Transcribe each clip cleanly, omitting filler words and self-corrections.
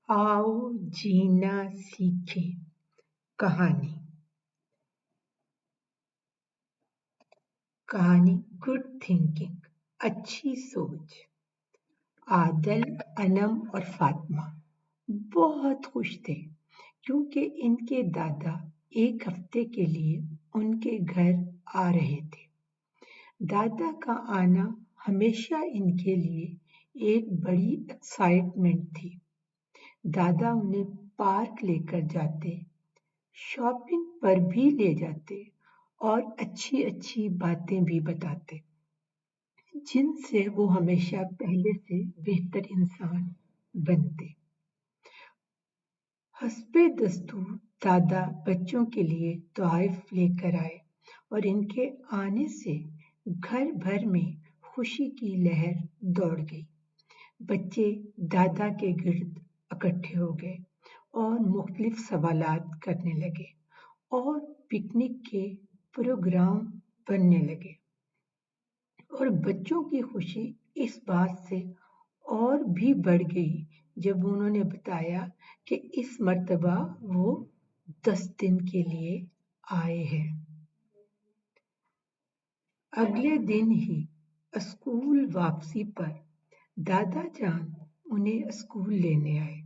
आओ जीना सीखें कहानी। गुड थिंकिंग, अच्छी सोच। आदल, अनम और फातिमा बहुत खुश थे क्योंकि इनके दादा एक हफ्ते के लिए उनके घर आ रहे थे। दादा का आना हमेशा इनके लिए एक बड़ी एक्साइटमेंट थी। दादा उन्हें पार्क लेकर जाते, शॉपिंग पर भी ले जाते और अच्छी अच्छी बातें भी बताते, जिनसे वो हमेशा पहले से बेहतर इंसान बनते। हस्बे दस्तूर दादा बच्चों के लिए तोहफे लेकर आए और इनके आने से घर भर में खुशी की लहर दौड़ गई। बच्चे दादा के गिर्द इकट्ठे हो गए और मुख्तलिफ सवालात करने लगे और पिकनिक के प्रोग्राम बनने लगे। और बच्चों की खुशी इस बात से और भी बढ़ गई जब उन्होंने बताया कि इस मर्तबा वो 10 दिन के लिए आए हैं। अगले दिन ही स्कूल वापसी पर दादा जान उन्हें स्कूल लेने आए।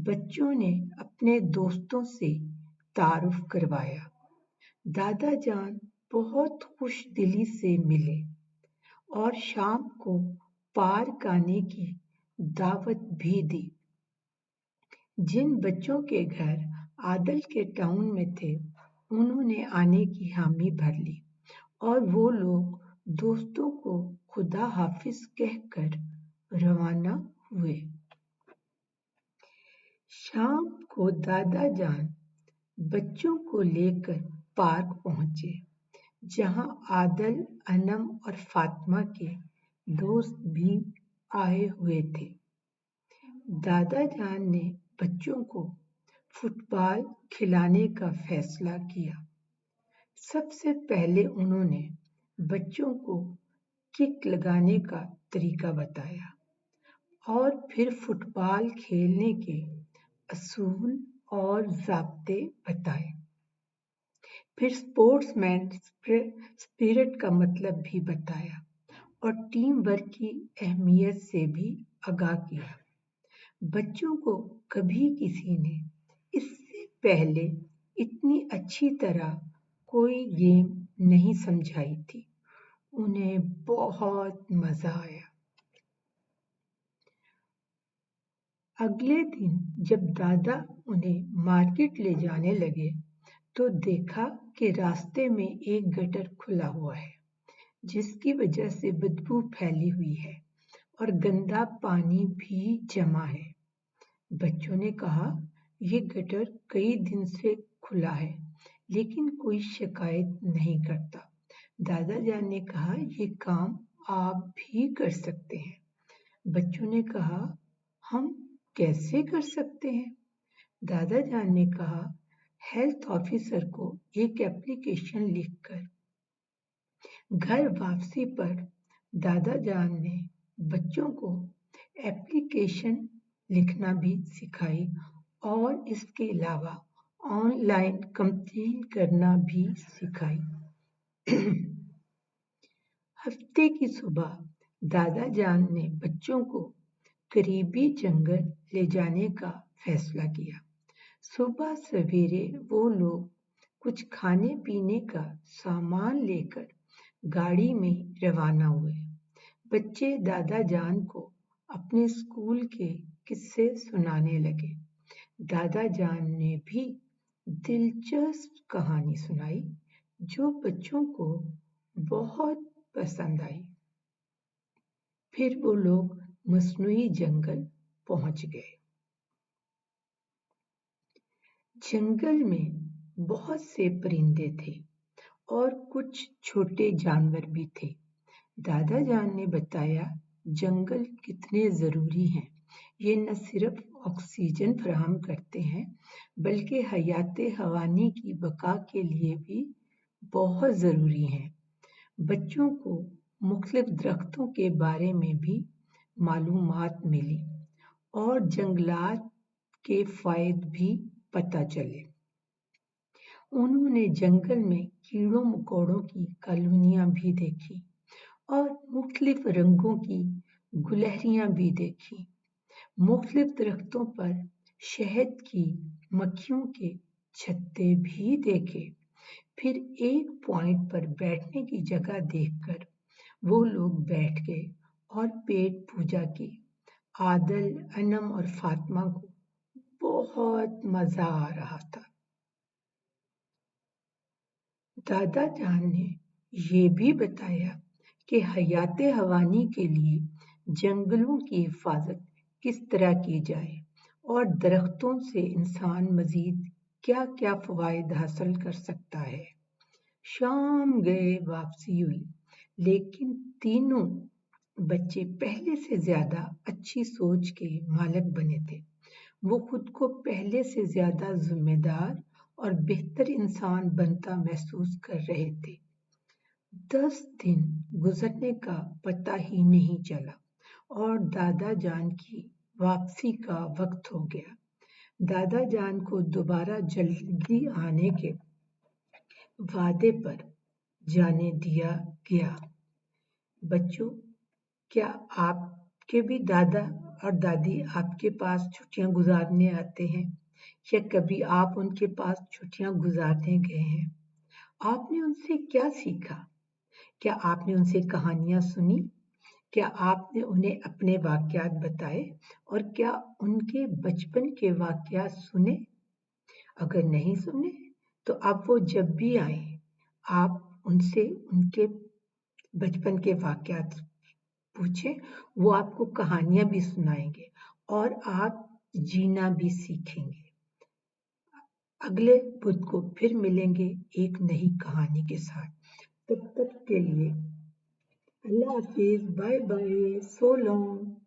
बच्चों ने अपने दोस्तों से तारुफ करवाया। दादा जान बहुत खुश दिली से मिले और शाम को पार्क आने की दावत भी दी। जिन बच्चों के घर आदल के टाउन में थे, उन्होंने आने की हामी भर ली और वो लोग दोस्तों को खुदा हाफिज कहकर रवाना हुए। शाम को दादा जान बच्चों को लेकर पार्क पहुंचे, जहां आदल, अनम और फातिमा के दोस्त भी आए हुए थे। दादा जान ने बच्चों को फुटबॉल खिलाने का फैसला किया। सबसे पहले उन्होंने बच्चों को किक लगाने का तरीका बताया और फिर फुटबॉल खेलने के असूल और ज़ाब्ते बताए। फिर स्पोर्ट्समैन स्पिरिट का मतलब भी बताया और टीम वर्क की अहमियत से भी आगाह किया। बच्चों को कभी किसी ने इससे पहले इतनी अच्छी तरह कोई गेम नहीं समझाई थी। उन्हें बहुत मजा आया। अगले दिन जब दादा उन्हें मार्केट ले जाने लगे तो देखा कि रास्ते में एक गटर खुला हुआ है, जिसकी वजह से बदबू फैली हुई है और गंदा पानी भी जमा है। बच्चों ने कहा, ये गटर कई दिन से खुला है लेकिन कोई शिकायत नहीं करता। दादा जान ने कहा, ये काम आप भी कर सकते हैं। बच्चों ने कहा, हम कैसे कर सकते हैं? दादा जान ने कहा, हेल्थ ऑफिसर को एक एप्लीकेशन लिखकर। घर वापसी पर दादा जान ने बच्चों को एप्लीकेशन लिखना भी सिखाई और इसके अलावा ऑनलाइन कंप्लेन करना भी सिखाई। हफ्ते की सुबह दादा जान ने बच्चों को करीबी जंगल ले जाने का फैसला किया। सुबह सवेरे वो लोग कुछ खाने पीने का सामान लेकर गाड़ी में रवाना हुए। बच्चे दादा जान को अपने स्कूल के किस्से सुनाने लगे। दादा जान ने भी दिलचस्प कहानी सुनाई जो बच्चों को बहुत पसंद आई। फिर वो लोग मसनूई जंगल पहुंच गए। जंगल में बहुत से परिंदे थे और कुछ छोटे जानवर भी थे। दादा जान ने बताया, जंगल कितने जरूरी हैं। ये न सिर्फ ऑक्सीजन फराहम करते हैं बल्कि हयाते हवानी की बका के लिए भी बहुत जरूरी हैं। बच्चों को मुख्तलिफ दरख्तों के बारे में भी मालूमात मिली और जंगलात के फायदे भी पता चले। उन्होंने जंगल में कीड़ों मकोड़ों की कॉलोनियां भी देखी और मुख्तलिफ रंगों की गुलहरियां भी देखी। मुख्तलिफ दरख्तों पर शहद की मक्खियों के छत्ते भी देखे। फिर एक पॉइंट पर बैठने की जगह देखकर वो लोग बैठ गए और पेट पूजा की। आदल, अनम और फातिमा को बहुत मजा आ रहा था। दादा जान ने ये भी बताया कि हयाते हवानी के लिए जंगलों की हिफाजत किस तरह की जाए और दरख्तों से इंसान मजीद क्या क्या फवायद हासिल कर सकता है। शाम गए, वापसी हुई, लेकिन तीनों बच्चे पहले से ज्यादा अच्छी सोच के मालिक बने थे। वो खुद को पहले से ज्यादा जिम्मेदार और बेहतर इंसान बनता महसूस कर रहे थे। 10 दिन गुजरने का पता ही नहीं चला और दादा जान की वापसी का वक्त हो गया। दादा जान को दोबारा जल्दी आने के वादे पर जाने दिया गया। बच्चों, क्या आपके भी दादा और दादी आपके पास छुट्टियां गुजारने आते हैं या कभी आप उनके पास छुट्टियां गुजारने गए हैं? आपने उनसे क्या सीखा? क्या आपने उनसे कहानियां सुनी? क्या आपने उन्हें अपने वाकयात बताए और क्या उनके बचपन के वाकयात सुने? अगर नहीं सुने तो अब वो जब भी आए आप उनसे उनके बचपन के वाकयात पूछें। वो आपको कहानियां भी सुनाएंगे और आप जीना भी सीखेंगे। अगले बुध को फिर मिलेंगे एक नई कहानी के साथ। तब तक के लिए अल्लाह हाफिज, बाय बाय, सो लॉन्ग।